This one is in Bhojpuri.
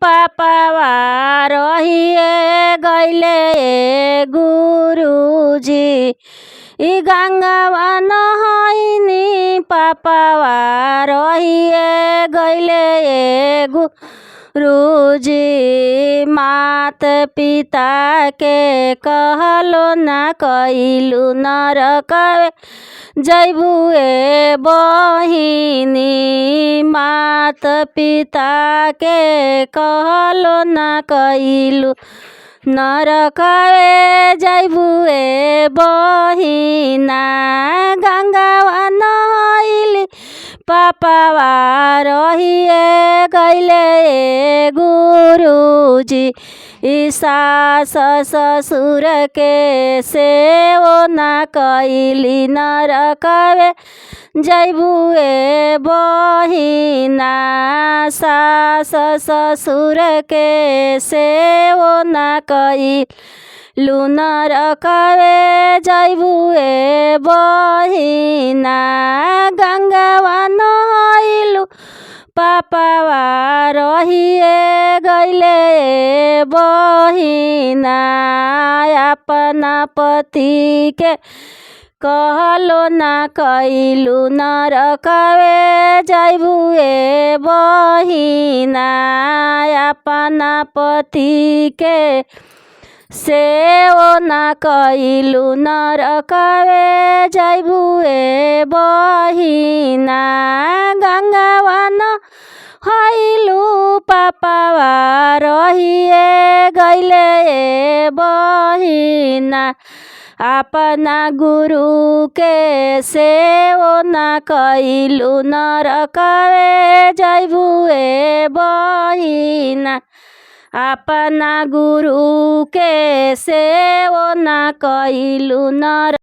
पापावा रहिए गैले गुरुजी ई गंगावा नहैनी पापावा रहिए गैले गुरुजी मात पिता के कहलो ना कइलू नरकवे जैबुए बहिनी मात पिता के कहलो ना कइलू नरकवे जैबुए बहिना गंगावा नहैली पापावा रहिए गैले गुरुजी ई सास ससुर के सेवो ना कइली नरकवे जैबुए बहिना सास ससुर के सेवो ना कइलू नरकवे जैबुए बहिना गंगावा नहैलू पापावा रहिए गैले बहिना अपना पति के कहलो ना कइलू नरकवे जैबुए बहिना अपना पति के सेवो ना कइलू नरकवे जैबुए बहिना गंगावा नहैलू पापावा रहिए गैले बहिना अपना गुरु के सेवो ना कइलू नरकवे जैबुए बहिना अपना गुरु के सेवो ना कइलू नर